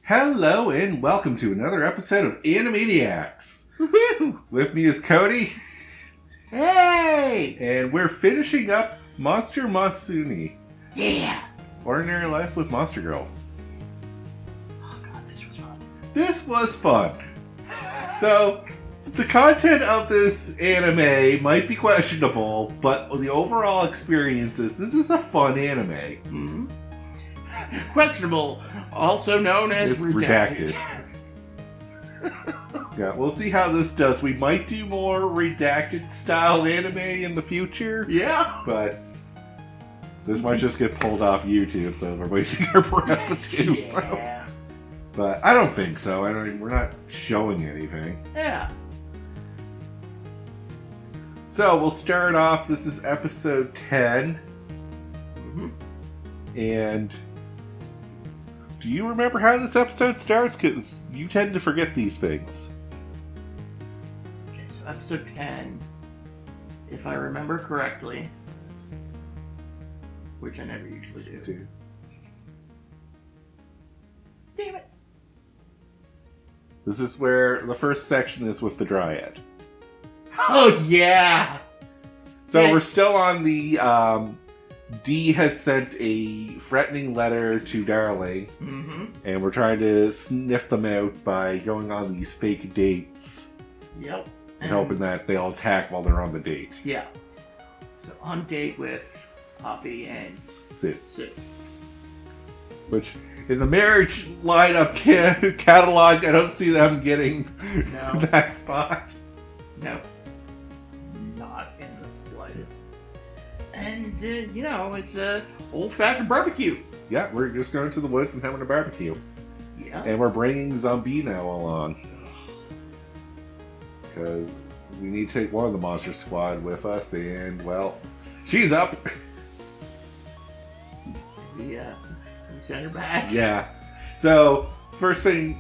Hello and welcome to another episode of Animeniacs. Woohoo! With me is Cody. Hey! And we're finishing up Monster Musume. Yeah! Ordinary Life with Monster Girls. Oh god, this was fun. This was fun. So, the content of this anime might be questionable, but the overall experience is this is a fun anime. Mm-hmm. Questionable, also known as It's redacted. Yeah, we'll see how this does. We might do more redacted style anime in the future. Yeah! But this might just get pulled off YouTube, so we're wasting our breath too. Yeah. So. But I don't think so. We're not showing anything. Yeah. So we'll start off. This is episode 10. Mm-hmm. And do you remember how this episode starts? Because you tend to forget these things. Okay, so episode 10, if I remember correctly, which I never usually do. Damn it! This is where the first section is with the Dryad. Oh yeah! So Yeah. we're still on the D has sent a threatening letter to Darling, Mm-hmm. and we're trying to sniff them out by going on these fake dates Yep. and hoping that they'll attack while they're on the date. Yeah. So on date with Poppy and Sid. Sid. Which, in the marriage lineup catalog, I don't see them getting No. that spot. No. Not in the slightest. And, it's a old-fashioned barbecue. Yeah, we're just going to the woods and having a barbecue. Yeah. And we're bringing Zombino along. Because we need to take one of the monster squad with us, and, well, she's up. We send her back. Yeah. So, first thing,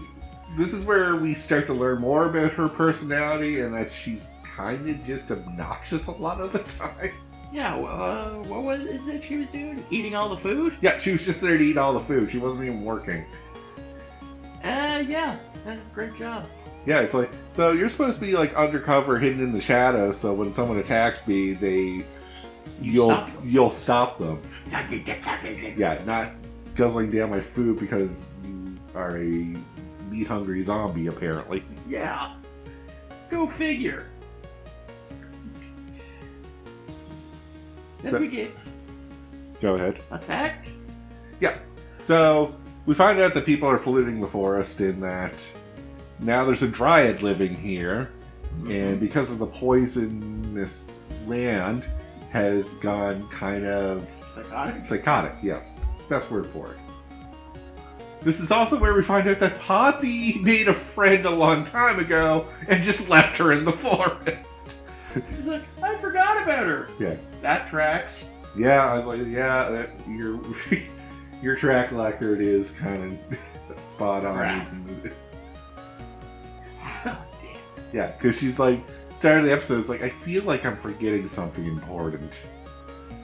this is where we start to learn more about her personality, and that she's kind of just obnoxious a lot of the time. Yeah, what was it she was doing? Eating all the food? Yeah, she was just there to eat all the food. She wasn't even working. Yeah. Great job. Yeah, it's like, so you're supposed to be like undercover, hidden in the shadows, so when someone attacks me, you'll stop them. Yeah, not guzzling down my food because you are a meat-hungry zombie, apparently. Yeah. Go figure. Then So- we get Go ahead. attacked. Yeah. So, we find out that people are polluting the forest in that now there's a Dryad living here, and because of the poison, this land has gone kind of psychotic, yes. Best word for it. This is also where we find out that Poppy made a friend a long time ago and just left her in the forest. She's like, I forgot about her. Yeah. That tracks. Yeah, I was like, yeah, your track record is kind of spot on. Right. Oh, damn. Yeah, because she's like, start of the episode, it's like, I feel like I'm forgetting something important.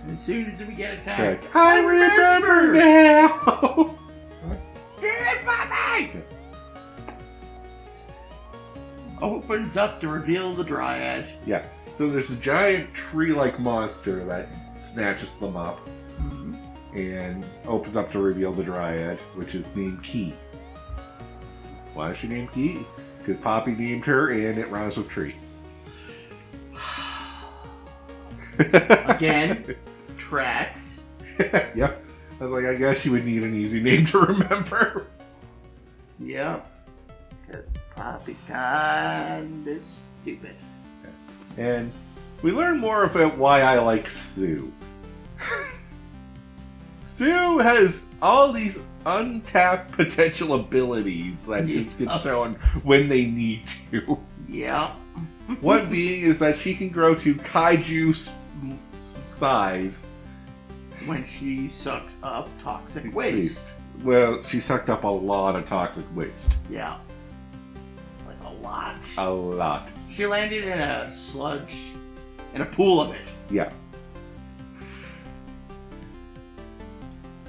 And as soon as we get attacked, Like, I remember now! Damn it, Poppy! Opens up to reveal the Dryad. Yeah, so there's a giant tree-like monster that snatches them up Mm-hmm. and opens up to reveal the Dryad, which is named Key. Why is she named Key? Because Poppy named her and it rhymes with tree. Again, tracks. Yep. I was like, I guess you would need an easy name to remember. Yep. Because Poppy's kinda stupid. And we learn more about why I like Sue. Sue has all these untapped potential abilities that just get shown when they need to. Yeah. One being is that she can grow to kaiju size. When she sucks up toxic waste. Well, she sucked up a lot of toxic waste. Yeah. Like a lot. A lot. She landed in a sludge, in a pool of it. Yeah.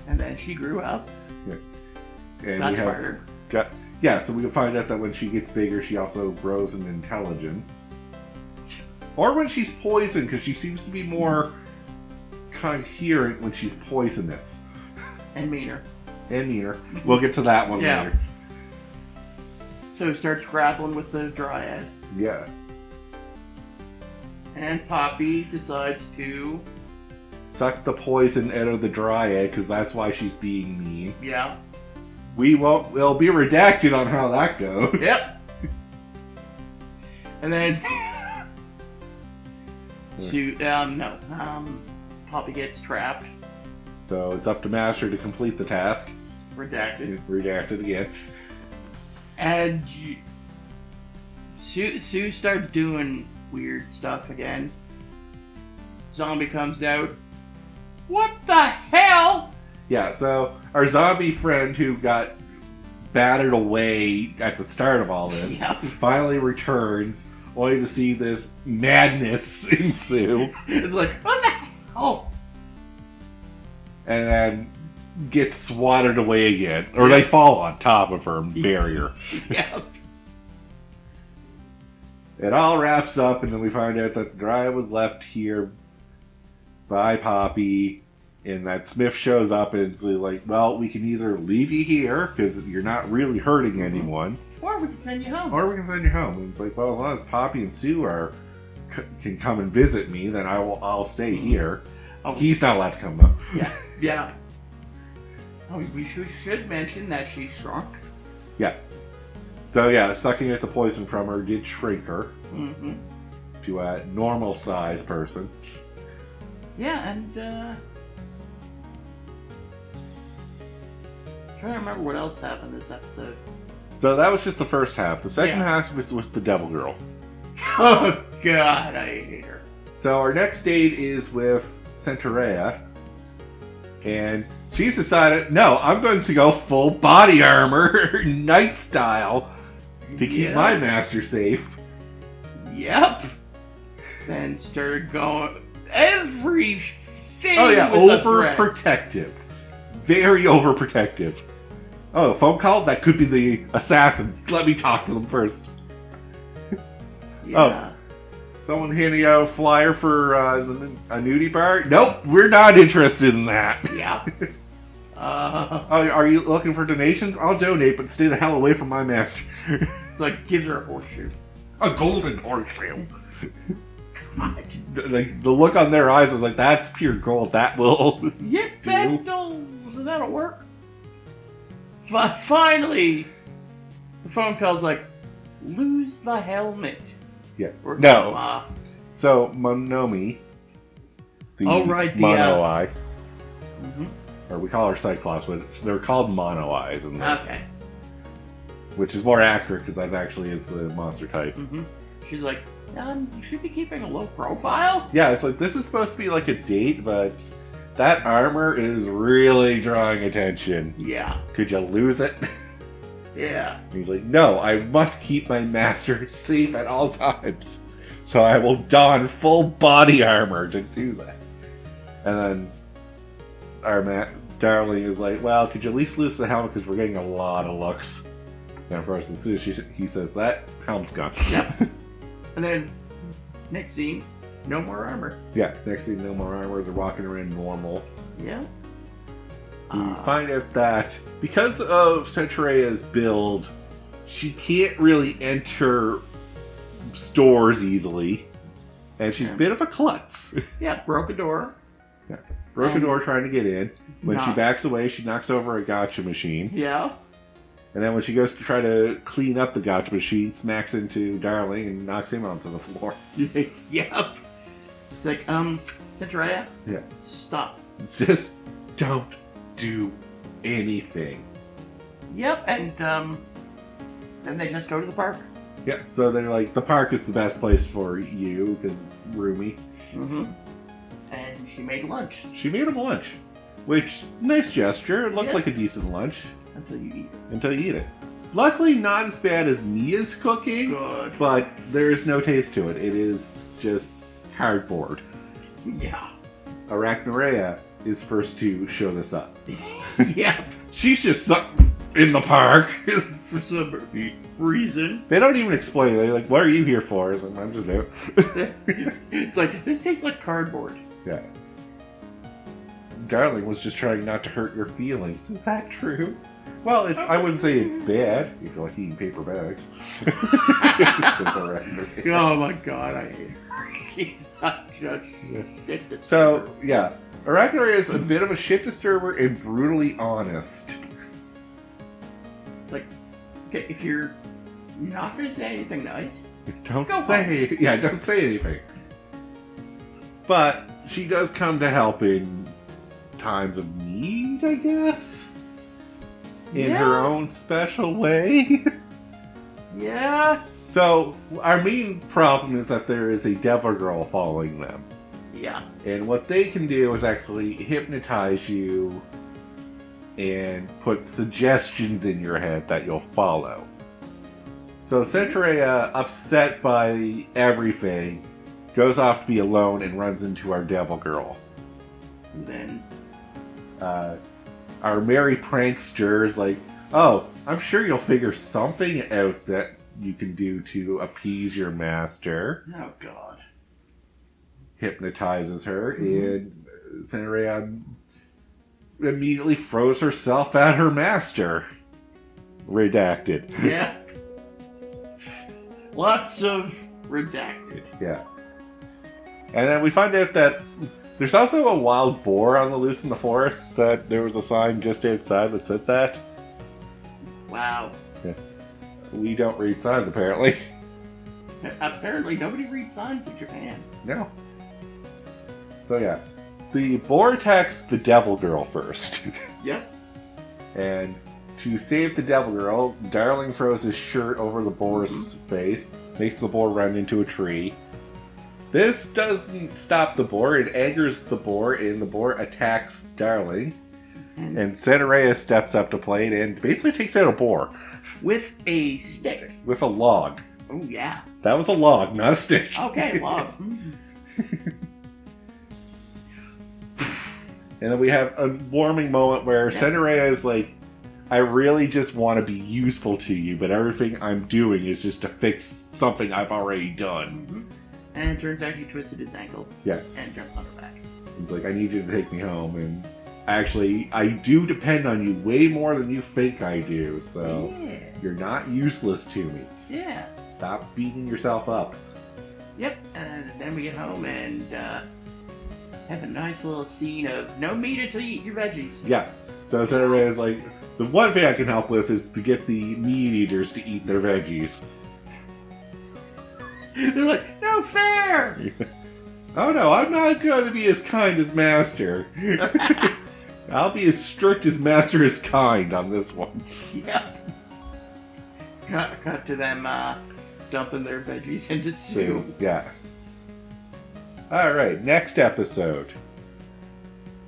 And then she grew up. And That's we have harder. Yeah, so we can find out that when she gets bigger, she also grows in intelligence. Or when she's poisoned, because she seems to be more coherent when she's poisonous. And meaner. And meaner. We'll get to that one later. So he starts grappling with the Dryad. Yeah. And Poppy decides to... suck the poison out of the Dryad, because that's why she's being mean. Yeah. It'll be redacted on how that goes. Yep. And then... Poppy gets trapped. So it's up to Master to complete the task. Redacted again. And Sue starts doing weird stuff again. Zombie comes out. What the hell? Yeah, so our zombie friend who got battered away at the start of all this finally returns, only to see this madness ensue. It's like, what the hell? And then gets swatted away again. Or they fall on top of her barrier. Yeah. It all wraps up, and then we find out that the Dryad was left here by Poppy, and that Smith shows up and is like, well, we can either leave you here, because you're not really hurting anyone. Or we can send you home. And it's like, well, as long as Poppy and Sue can come and visit me, then I'll stay here. Oh, he's not allowed to come, though. Yeah. Oh, we should mention that she's shrunk. Yeah. So, yeah, sucking out the poison from her did shrink her to a normal-sized person. Yeah, and, trying to remember what else happened this episode. So that was just the first half. The second half was the Devil Girl. Oh, God, I hate her. So our next date is with Centaurea, and she's decided, no, I'm going to go full body armor, knight style, to keep my master safe. Yep. Then started going everything. Oh yeah, overprotective. Very overprotective. Oh, a phone call? That could be the assassin. Let me talk to them first. Yeah. Oh, someone handing out a flyer for a nudie bar? Nope, we're not interested in that. Yeah. Oh, are you looking for donations? I'll donate, but stay the hell away from my master. It's like, gives her a horseshoe. A golden horseshoe. God. The look on their eyes is like, that's pure gold. That will that'll work. But finally, the phone call's like, lose the helmet. Yeah. Or no. So, Musume, the Mono-Eye, or we call her Cyclops, but they're called Mono-Eyes in this. Okay. Which is more accurate, because that actually is the monster type. She's like, you should be keeping a low profile? Yeah, it's like, this is supposed to be like a date, but that armor is really drawing attention. Yeah. Could you lose it? Yeah. And he's like, no, I must keep my master safe at all times. So I will don full body armor to do that. And then our darling is like, well, could you at least lose the helmet, because we're getting a lot of looks. And of course, as soon as he says that, helmet's gone. Yep. And then, next scene, no more armor. Yeah, next scene, no more armor. They're walking around normal. Yeah. We find out that because of Centaurea's build, she can't really enter stores easily. And she's a bit of a klutz. Yeah, broke a door. Yeah, broke a door trying to get in. When she backs away, she knocks over a gacha machine. Yeah. And then when she goes to try to clean up the gacha machine, smacks into Darling and knocks him onto the floor. Yep. It's like, Centaurea? Yeah. Stop. Just don't do anything. Yep, and, then they just go to the park. Yeah, so they're like, the park is the best place for you, because it's roomy. And she made lunch. She made him lunch. Which, nice gesture. It looked like a decent lunch. Until you eat it. Until you eat it. Luckily, not as bad as Mia's cooking. Good. But there is no taste to it. It is just cardboard. Yeah. Arachnorea is first to show this up. Yeah. She's just in the park. For some reason. They don't even explain. They're like, what are you here for? It's like, I'm just out. It's like, this tastes like cardboard. Yeah. Darling was just trying not to hurt your feelings. Is that true? Well, I wouldn't say it's bad if you like eating paper bags. Oh my god, I hate her. She's such a shit disturber. So, yeah. Arachnoid is a bit of a shit disturber and brutally honest. Like, okay, if you're not going to say anything nice, don't say anything. But she does come to help in times of need, I guess. In her own special way. Yeah. So, our main problem is that there is a devil girl following them. Yeah. And what they can do is actually hypnotize you and put suggestions in your head that you'll follow. So Centaurea, upset by everything, goes off to be alone and runs into our devil girl. And then our merry prankster is like, oh, I'm sure you'll figure something out that you can do to appease your master. Oh, God. Hypnotizes her, and Centaurea immediately throws herself at her master. Redacted. Yeah. Lots of redacted. Yeah. And then we find out that there's also a wild boar on the loose in the forest, that there was a sign just outside that said that. Wow. Yeah. We don't read signs, apparently. Apparently nobody reads signs in Japan. No. So yeah. The boar attacks the devil girl first. Yep. And to save the devil girl, Darling throws his shirt over the boar's face, makes the boar run into a tree. This doesn't stop the boar, it angers the boar, and the boar attacks Darling. And Centaurea steps up to play it and basically takes out a boar. With a stick. With a log. Oh, yeah. That was a log, not a stick. Okay, log. And then we have a warming moment where Centaurea is like, I really just want to be useful to you, but everything I'm doing is just to fix something I've already done. And it turns out he twisted his ankle. Yeah. And jumps on her back. He's like, I need you to take me home, and actually, I do depend on you way more than you think I do, so you're not useless to me. Yeah. Stop beating yourself up. Yep, and then we get home and have a nice little scene of no meat until you eat your veggies. Yeah. So Centaurea is like, the one thing I can help with is to get the meat eaters to eat their veggies. They're like, no fair! Oh no, I'm not going to be as kind as Master. I'll be as strict as Master is kind on this one. Yep. Cut to them dumping their veggies into soup. Yeah. Alright, next episode.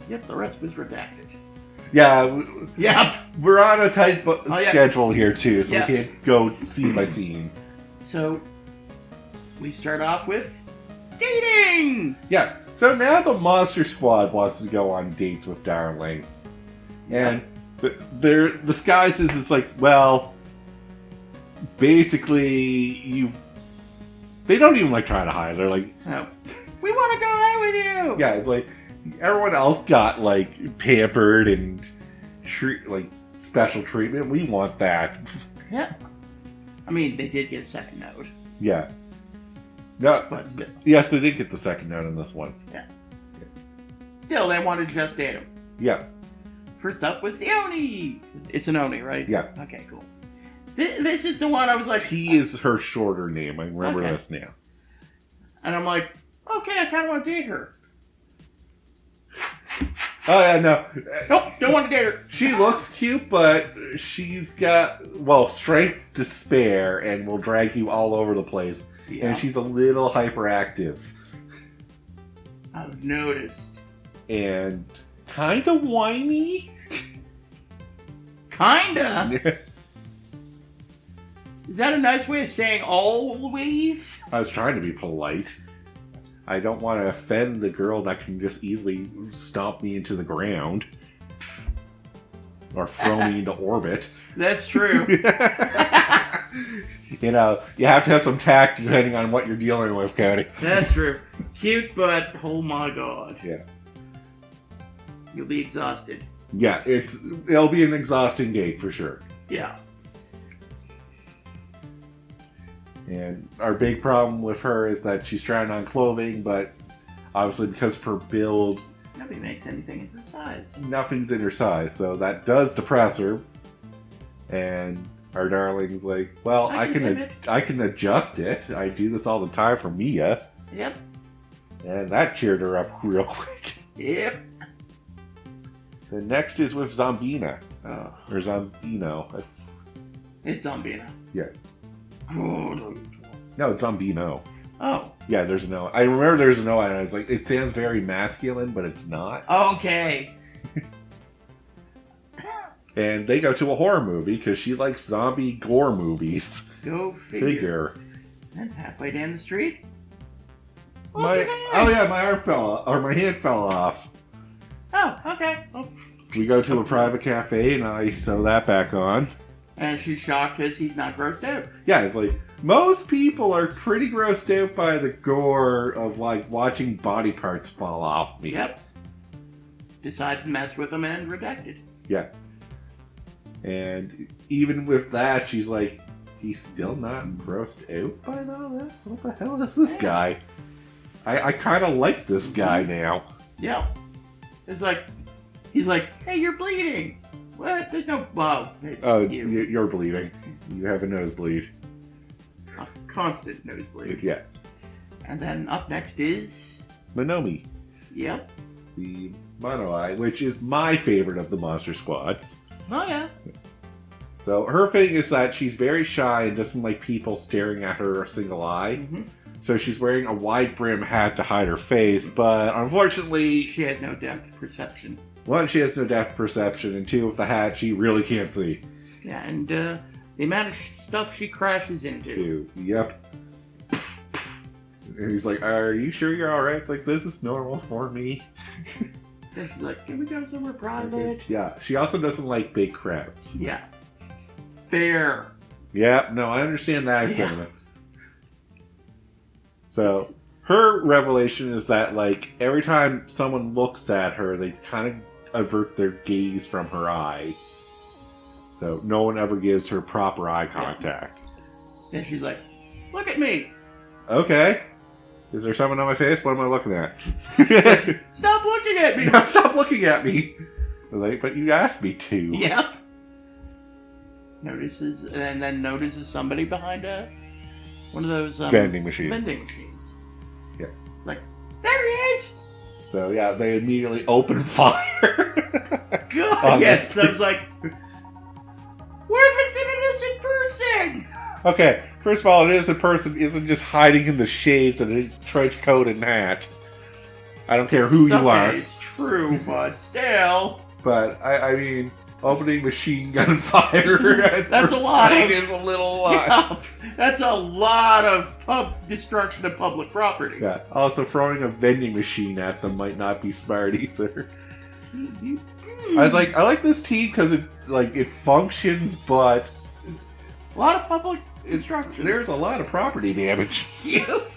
Yep, the rest was redacted. Yeah. Yep. We're on a tight schedule here too, so we can't go scene by scene. So, we start off with dating! Yeah, so now the Monster Squad wants to go on dates with Darling. And their disguises is like, well, basically, they don't even like try to hide. They're like, oh, we want to go out with you! Yeah, it's like, everyone else got, like, pampered and, special treatment. We want that. Yeah. I mean, they did get a second note. Yeah. No, But still. Yes, they did get the second note in this one. Yeah. Still, they wanted to just date him. Yeah. First up was the Oni. It's an Oni, right? Yeah. Okay, cool. This is the one I was like... T is her shorter name. I remember this now. And I'm like, okay, I kind of want to date her. Oh, yeah, no. Nope, don't want to date her. She looks cute, but she's got, strength to spare and will drag you all over the place. Yeah. And she's a little hyperactive. I've noticed. And kind of whiny. Kinda? Is that a nice way of saying always? I was trying to be polite. I don't want to offend the girl that can just easily stomp me into the ground. Or throw me into orbit. That's true. You know, you have to have some tact depending on what you're dealing with, Cody. That's true. Cute, but oh my god. Yeah. You'll be exhausted. Yeah, it'll be an exhausting date for sure. Yeah. And our big problem with her is that she's trying on clothing, but obviously because of her build, Nobody makes anything in her size. nothing's in her size, so that does depress her. And our darling's like, well, I can adjust it. I do this all the time for Mia. Yep. And that cheered her up real quick. Yep. The next is with Zombina. Oh. Or Zombino. It's Zombina. Yeah. Good. No, it's Zombino. Oh. Yeah, there's a no. I remember there's a no, and I was like, it sounds very masculine, but it's not. Okay. And they go to a horror movie because she likes zombie gore movies. Go figure. And halfway down the street. My arm fell off, or my hand fell off. Oh, okay. Oh. We go to a private cafe, and I sew that back on. And she's shocked because he's not grossed out. Yeah, it's like, most people are pretty grossed out by the gore of, like, watching body parts fall off me. Yep. Decides to mess with him and rejected. Yeah. And even with that, she's like, he's still not grossed out by all this? What the hell is this guy? I kind of like this guy now. Yeah. It's like, he's like, hey, you're bleeding. What? There's no... Wow. You're bleeding. You have a nosebleed. A constant nosebleed. Yeah. And then up next is... Musume. Yep. The Mono-Eye, which is my favorite of the Monster Squad. Oh, yeah. So her thing is that she's very shy and doesn't like people staring at her a single eye. Mm-hmm. So she's wearing a wide brim hat to hide her face, but unfortunately... She has no depth perception. One, she has no depth perception, and two, with the hat, she really can't see. Yeah, and the amount of stuff she crashes into. Two. Yep. And he's like, are you sure you're alright? It's like, this is normal for me. And she's like, can we go somewhere private? Yeah, she also doesn't like big crowds. Yeah. Fair. Yeah, no, I understand that sentiment. So, her revelation is that, like, every time someone looks at her, they kind of avert their gaze from her eye. So, no one ever gives her proper eye contact. And she's like, look at me. Okay. Is there someone on my face? What am I looking at? Stop looking at me. Now stop looking at me. I was like, but you asked me to. Yep. Notices somebody behind one of those vending machines. Yeah. Like, there he is. So yeah, they immediately open fire. God, yes. So I was like, what if it's an innocent person? Okay, first of all, an innocent person isn't just hiding in the shades in a trench coat and hat. I don't care who you are. It's true, but still. But I mean, opening machine gun fire. That's a lot. Is a little lot. Yeah, that's a lot of destruction of public property. Yeah. Also, throwing a vending machine at them might not be smart either. I was like, I like this team because it functions, but a lot of public destruction. There's a lot of property damage. Yep.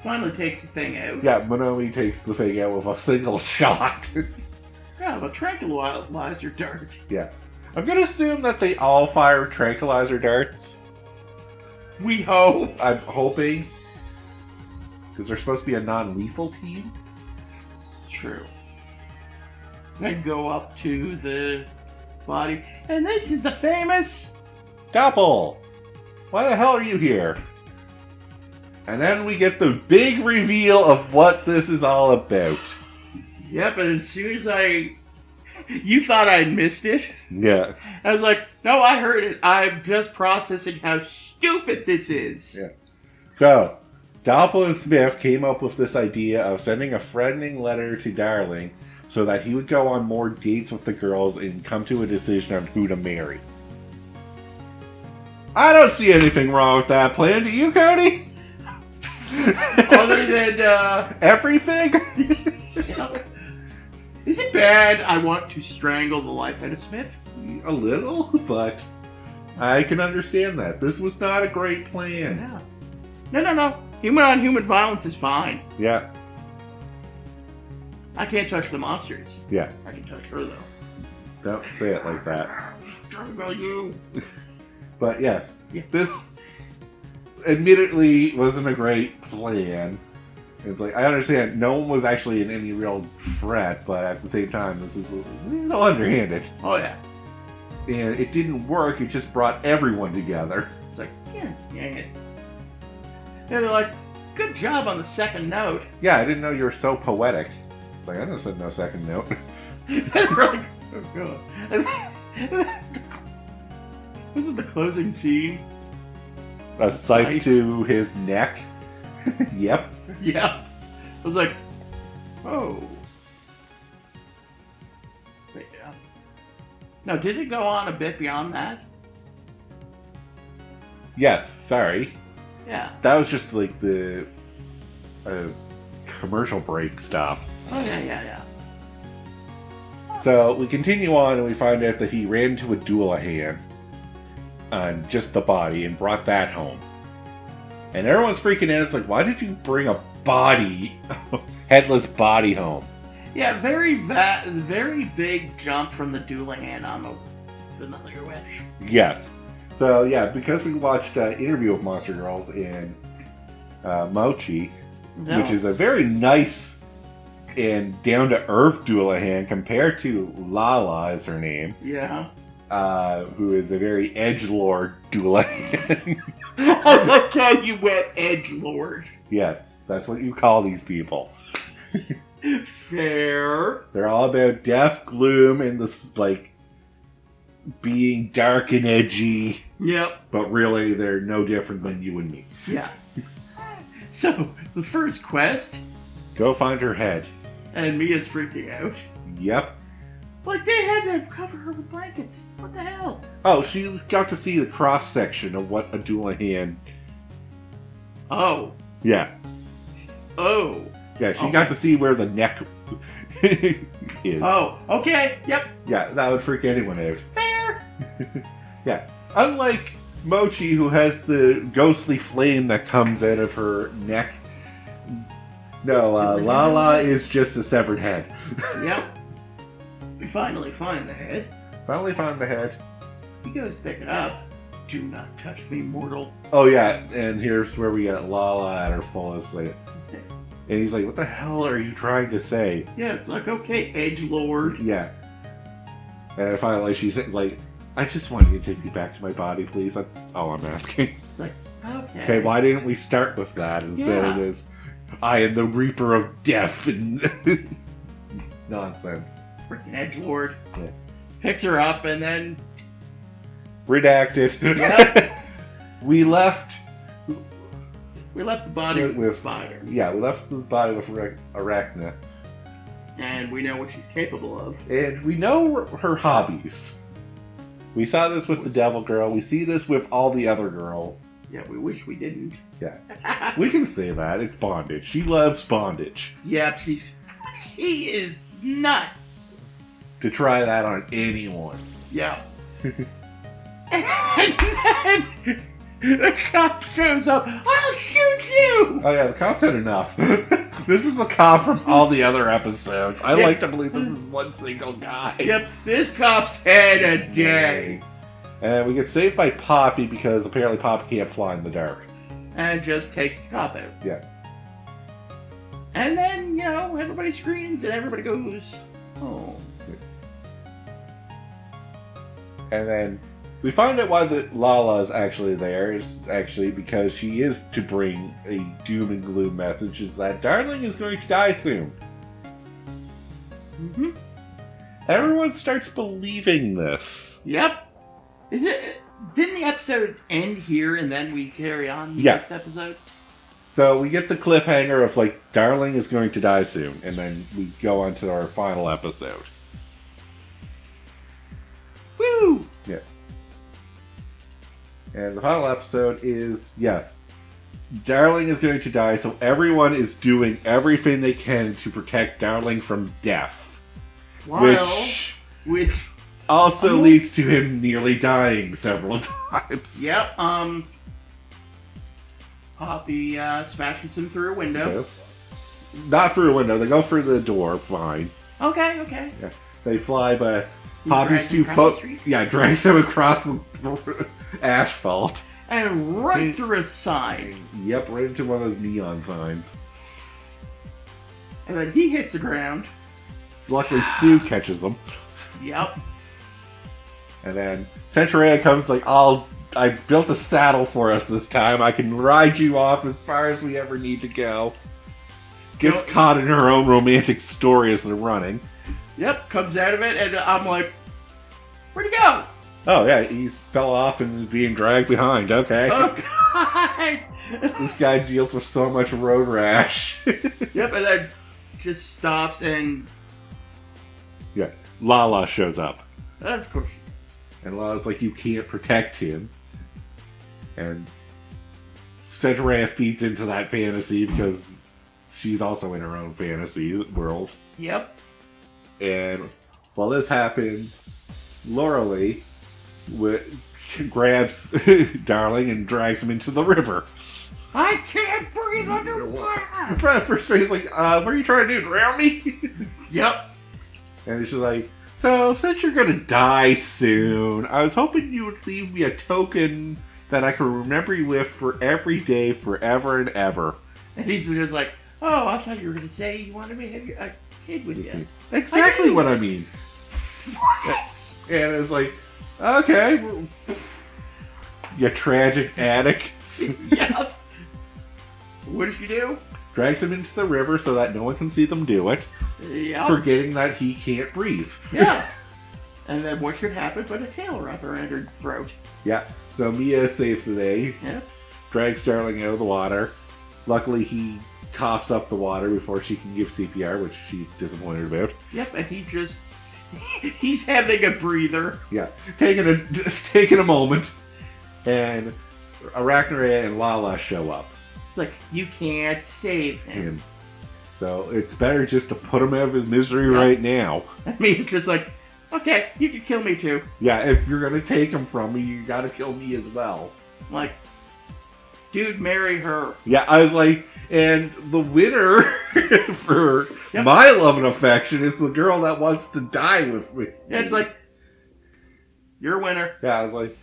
Finally takes the thing out. Yeah, Musume takes the thing out with a single shot. Yeah, a tranquilizer dart. Yeah. I'm gonna assume that they all fire tranquilizer darts. We hope. I'm hoping. Because they're supposed to be a non-lethal team. True. Then go up to the body. And this is the famous... Doppel! Why the hell are you here? And then we get the big reveal of what this is all about. Yep, and as soon as you thought I'd missed it. Yeah. I was like, no, I heard it. I'm just processing how stupid this is. Yeah. So, Doppel and Smith came up with this idea of sending a threatening letter to Darling so that he would go on more dates with the girls and come to a decision on who to marry. I don't see anything wrong with that plan, do you, Cody? Other than, everything? Is it bad I want to strangle the life out of Smith? a little, but I can understand that. This was not a great plan. Yeah. No. Human on human violence is fine. Yeah. I can't touch the monsters. Yeah. I can touch her, though. Don't say it like that. Talking about you. But yes, Yeah. this admittedly wasn't a great plan. It's like, I understand no one was actually in any real threat, but at the same time, this is a little underhanded. Oh, yeah. And it didn't work, it just brought everyone together. It's like, yeah, dang it. And they're like, good job on the second note. Yeah, I didn't know you were so poetic. It's like, I didn't send no second note. And we're like, oh, God. Was it the closing scene? A scythe to his neck. Yep. Yeah. I was like, oh. But yeah. Now, did it go on a bit beyond that? Yes, sorry. Yeah. That was just like the commercial break stop. Oh, yeah. So we continue on and we find out that he ran into a Doulahan on just the body and brought that home. And everyone's freaking out. It's like, why did you bring a body, headless body home? Yeah, very big jump from the Doulahan I'm familiar with. Yes. So yeah, because we watched Interview with Monster Girls and Mochi, No. which is a very nice and down-to-earth Doulahan compared to Lala is her name. Yeah. Who is a very edgelord Doulahan. I like how you went edgelord. Yes, that's what you call these people. Fair. They're all about death, gloom, and this, like, being dark and edgy. Yep. But really, they're no different than you and me. Yeah. So, the first quest, Go find her head. and Mia's freaking out. Yep. Like, they had to cover her with blankets. What the hell? Oh, she got to see the cross-section of what a Doulahan... Oh. Yeah. Oh. Yeah, she Okay. got to see where the neck is. Oh, okay. Yep. Yeah, that would freak anyone out. Fair. Yeah. Unlike Mochi, who has the ghostly flame that comes out of her neck. No, Lala is just a severed head. Yep. We finally find the head. Finally found the head. He goes to pick it up. Do not touch me, mortal. Oh yeah, and here's where we get Lala at her fullest. Like, and he's like, what the hell are you trying to say? Yeah, it's like, okay, edgelord. Yeah. And finally she says, like, I just want you to take me back to my body, please. That's all I'm asking. It's like, okay. Okay, why didn't we start with that instead of this, I am the Reaper of Death and nonsense. Freaking edgelord. Yeah. Picks her up and then... Redacted. Yep. We left the body with the spider. Yeah, we left the body with Arachna. And we know what she's capable of. And we know her hobbies. We saw this with the Devil Girl. We see this with all the other girls. Yeah, we wish we didn't. Yeah. We can say that. It's bondage. She loves bondage. Yeah, she is nuts. To try that on anyone. Yeah. And then the cop shows up. I'll shoot you! Oh yeah, the cops had enough. This is the cop from all the other episodes. I like to believe this is one single guy. Yep, this cop's had a day. And we get saved by Poppy because apparently Poppy can't fly in the dark. And just takes the cop out. Yeah. And then, you know, everybody screams and everybody goes, oh. And then we find out why the Lala is actually there. It's actually because she is to bring a doom and gloom message, is that Darling is going to die soon. Mm-hmm. Everyone starts believing this. Yep. Didn't the episode end here and then we carry on the next episode? So we get the cliffhanger of, like, Darling is going to die soon, and then we go on to our final episode. Woo! Yeah. And the final episode is, yes, Darling is going to die, so everyone is doing everything they can to protect Darling from death. Which also leads to him nearly dying several times. Yep. Poppy smashes him through a window. Okay. Not through a window. They go through the door. Fine. Okay. Yeah. They fly, but He Poppy's drags him across the street? drags him across the asphalt. And right through a sign. Yep, right into one of those neon signs. And then he hits the ground. Luckily, Sue catches him. Yep. And then Centurea comes like, I built a saddle for us this time. I can ride you off as far as we ever need to go. Gets caught in her own romantic story as they're running. Yep, comes out of it, and I'm like, where'd he go? Oh, yeah, he fell off and is being dragged behind. Okay. Oh, God! This guy deals with so much road rash. Yep, and then just stops, and Yeah, Lala shows up. of course. And Lala's like, you can't protect him. And Centurea feeds into that fantasy because she's also in her own fantasy world. Yep. And while this happens, Loralee grabs Darling and drags him into the river. I can't breathe underwater! First he's like, what are you trying to do, drown me? Yep. And she's like, so, since you're gonna die soon, I was hoping you would leave me a token that I can remember you with for every day, forever and ever. And he's just like, oh, I thought you were going to say you wanted me to have a kid with you. Exactly what I mean. What? And it's like, okay, you tragic addict. Yep. What did you do? Drags him into the river so that no one can see them do it, Yep. forgetting that he can't breathe. Yeah. And then what should happen but a tail wrap around her throat? Yeah, so Mia saves the day, Yep. drags Starling out of the water. Luckily, he coughs up the water before she can give CPR, which she's disappointed about. Yep, and he's having a breather. Yeah, taking a moment, and Arachnaria and Lala show up. It's like, you can't save him. And so it's better just to put him out of his misery right now. I mean, it's just like, okay, you can kill me too. Yeah, if you're gonna take him from me, you gotta kill me as well. Like, dude, marry her. Yeah, I was like, and the winner for Yep. my love and affection is the girl that wants to die with me. Yeah, it's like, you're a winner. Yeah, I was like,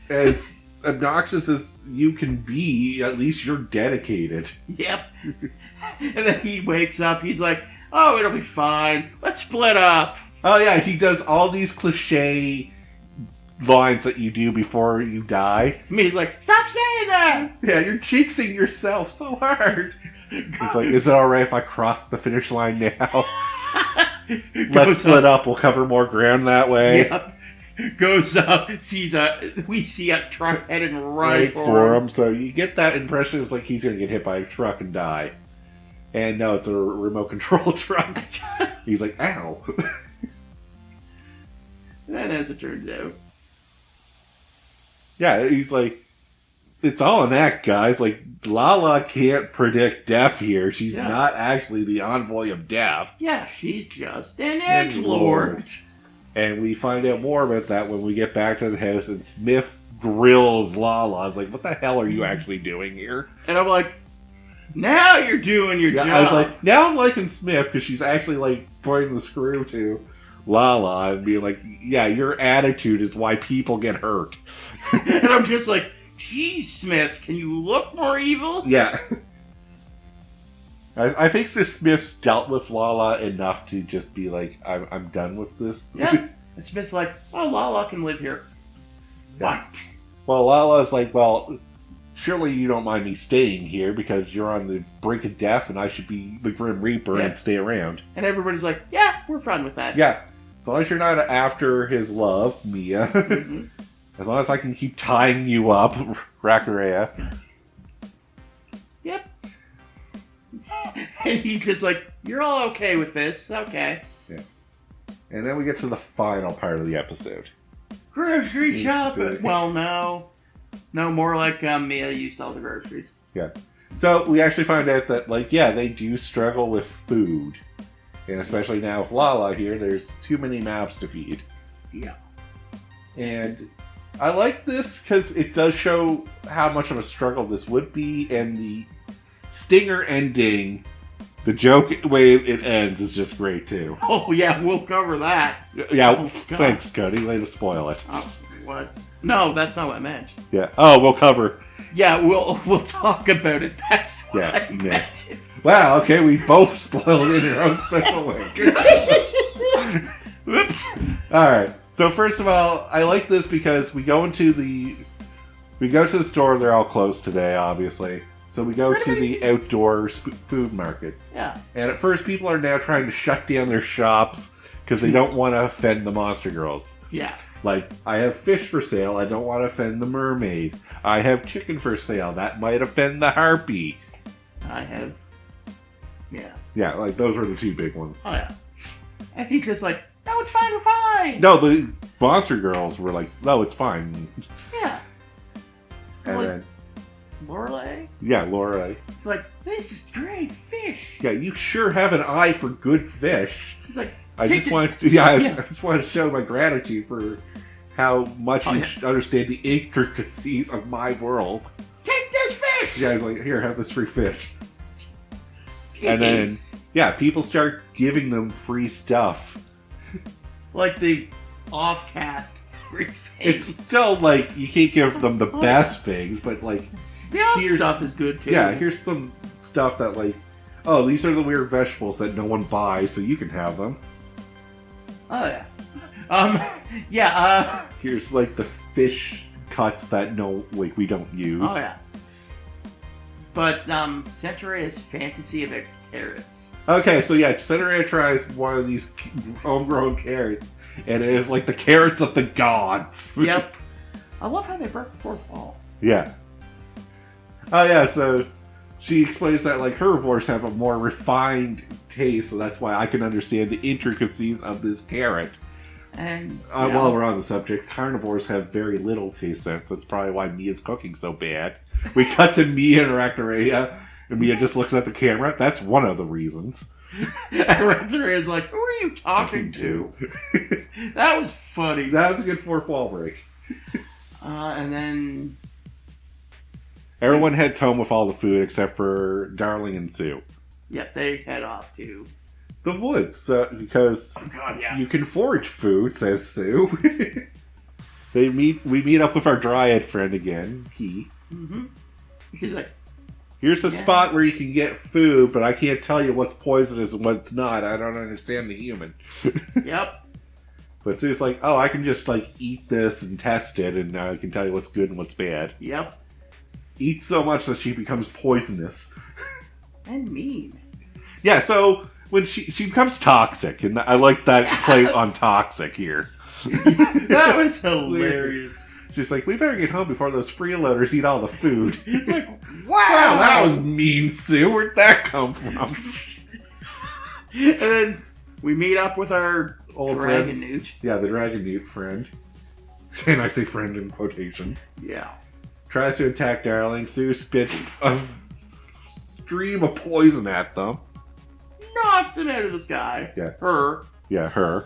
as obnoxious as you can be, at least you're dedicated. Yep. And then he wakes up, he's like, oh, it'll be fine. Let's split up. Oh yeah, he does all these cliche lines that you do before you die. I mean, he's like, stop saying that! Yeah, you're jinxing yourself so hard. It's like, is it alright if I cross the finish line now? Let's split up. We'll cover more ground that way. Yep. Goes up, we see a truck heading right for him. So you get that impression it's like he's going to get hit by a truck and die. And no, it's a remote control truck. He's like, ow. And as it turns out. Yeah, he's like, it's all an act, guys. Like, Lala can't predict death here. She's not actually the envoy of death. Yeah, she's just an edgelord. And we find out more about that when we get back to the house and Smith grills Lala. I was like, what the hell are you actually doing here? And I'm like, now you're doing your job. I was like, now I'm liking Smith because she's actually like pointing the screw to Lala and being like, yeah, your attitude is why people get hurt. And I'm just like, geez, Smith, can you look more evil? Yeah. I think Smith's dealt with Lala enough to just be like, I'm done with this. Yeah. And Smith's like, oh, Lala can live here. Yeah. What? Well, Lala's like, well, surely you don't mind me staying here because you're on the brink of death and I should be the Grim Reaper and stay around. And everybody's like, yeah, we're fine with that. Yeah. As long as you're not after his love, Mia. Mm-hmm. As long as I can keep tying you up, Rakarea. Yep. And he's just like, you're all okay with this. Okay. Yeah. And then we get to the final part of the episode. Grocery shopping. Well, no. No, more like Mia used all the groceries. Yeah. So we actually find out that, like, yeah, they do struggle with food. And especially now with Lala here, there's too many mouths to feed. Yeah. And I like this because it does show how much of a struggle this would be, and the stinger ending, the joke way it ends is just great too. Oh yeah, we'll cover that. Yeah, Oh, thanks, Cody. Way to spoil it. What? No, that's not what I meant. Yeah. Oh, we'll cover. Yeah, we'll talk about it. That's what I meant. Yeah. Wow. Okay, we both spoiled it in our own special way. Whoops. All right. So first of all, I like this because we go to the store. They're all closed today, obviously. So we go to the outdoor food markets. Yeah. And at first, people are now trying to shut down their shops because they don't want to offend the monster girls. Yeah. Like, I have fish for sale. I don't want to offend the mermaid. I have chicken for sale. That might offend the harpy. I have. Yeah. Yeah, like those were the two big ones. Oh yeah. And he's just like, no, it's fine, we're fine. No, the monster girls were like, no, it's fine. Yeah. And like, then, Lorelei? yeah, Laura. It's like, this is great fish. Yeah, you sure have an eye for good fish. He's like, I just wanted to show my gratitude for how much you understand the intricacies of my world. Take this fish! Yeah, he's like, here, have this free fish. Jeez. And then, yeah, people start giving them free stuff. Like the off-cast free things. It's still like, you can't give them the best things, but like... The off stuff is good too. Yeah, here's some stuff that like, oh, these are the weird vegetables that no one buys, so you can have them. Oh yeah. Here's like the fish cuts that we don't use. Oh yeah. But Centurion's fantasy about carrots. Okay, so yeah, Centuria tries one of these homegrown carrots, and it is like the carrots of the gods. Yep. I love how they broke the fourth wall. Yeah. Oh yeah, so she explains that like herbivores have a more refined taste, so that's why I can understand the intricacies of this carrot. And while we're on the subject, carnivores have very little taste sense. That's probably why Mia's cooking so bad. We cut to Mia and Arachnorea, and Mia just looks at the camera. That's one of the reasons. Arachnorea's like, who are you talking to? That was funny. That was a good fourth wall break. And then... Everyone heads home with all the food except for Darling and Sue. Yep, they head off to... the woods, because you can forage food, says Sue. We meet up with our dryad friend again, Mm-hmm. He's like, here's a spot where you can get food, but I can't tell you what's poisonous and what's not. I don't understand the human. Yep. But Sue's like, oh, I can just like eat this and test it, and I can tell you what's good and what's bad. Yep. Eats so much that she becomes poisonous. And mean. Yeah, so when she becomes toxic, and I like that play on toxic here. That was hilarious. She's like, we better get home before those freeloaders eat all the food. It's like, wow! Wow, that was mean, Sue. Where'd that come from? And then we meet up with our old dragon friend. newt. Yeah, the dragon newt friend. And I say friend in quotations. Yeah. Tries to attack Darling. Sue spits a stream of poison at them. Knocks it out of the sky. Yeah. Her. Yeah, her.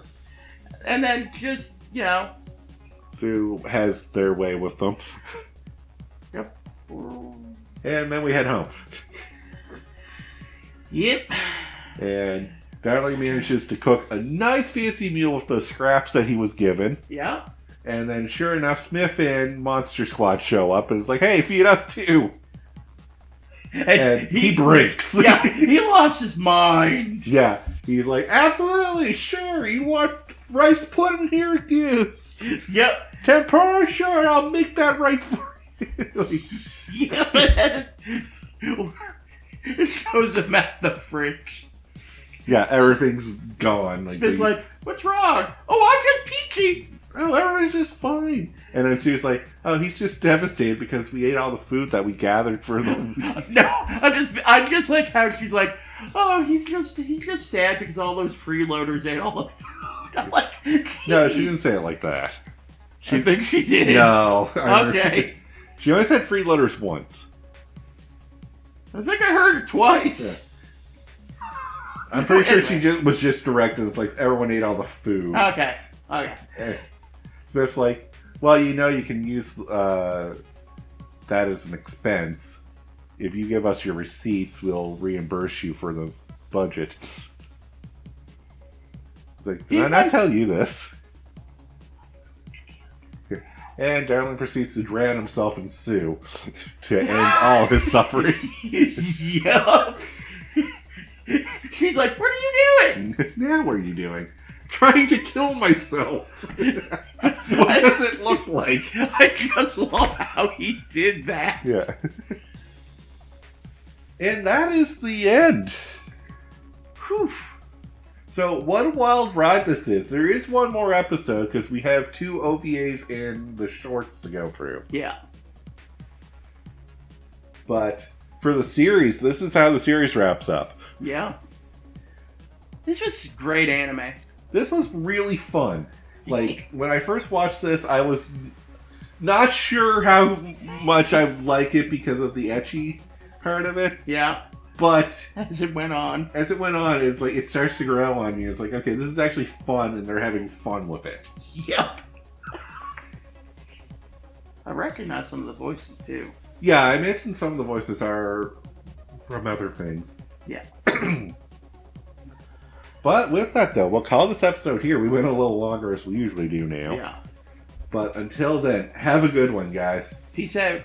And then just, Sue has their way with them. Yep. And then we head home. Yep. And Darling manages to cook a nice fancy meal with those scraps that he was given. Yeah. And then, sure enough, Smith and Monster Squad show up, and it's like, hey, feed us too. And he breaks. Yeah, he lost his mind. Yeah, he's like, absolutely, sure, you want rice pudding? Here it is. Yep. Tempura? Sure, I'll make that right for you. It shows him at the fridge. Yeah, everything's gone. Smith's like, what's wrong? Oh, I'm just peachy. Oh, everything's just fine. And then Sue's like, oh, he's just devastated because we ate all the food that we gathered for them. No, I just like how she's like, oh, he's just sad because all those freeloaders ate all the food. I'm like, no, she didn't say it like that. I think she did. No. Okay. She only said freeloaders once. I think I heard it twice. Yeah. I'm pretty sure she was just directed. It's like everyone ate all the food. Okay. Smith's like, well, you can use that as an expense. If you give us your receipts, we'll reimburse you for the budget. It's like, did I not tell you this? And Darling proceeds to drown himself in Sue to end all his suffering. Yup. She's like, what are you doing? Now what are you doing? Trying to kill myself. What does it look like? I just love how he did that. Yeah. And that is the end. Whew. So, what a wild ride this is. There is one more episode, because we have 2 OVAs and the shorts to go through. Yeah. But, for the series, this is how the series wraps up. Yeah. This was great anime. This was really fun. Like, when I first watched this, I was not sure how much I like it because of the ecchi part of it. Yeah. But as it went on, it's like it starts to grow on you. It's like, okay, this is actually fun, and they're having fun with it. Yep. I recognize some of the voices too. Yeah, I mentioned some of the voices are from other things. Yeah. But with that, though, we'll call this episode here. We went a little longer as we usually do now. Yeah. But until then, have a good one, guys. Peace out.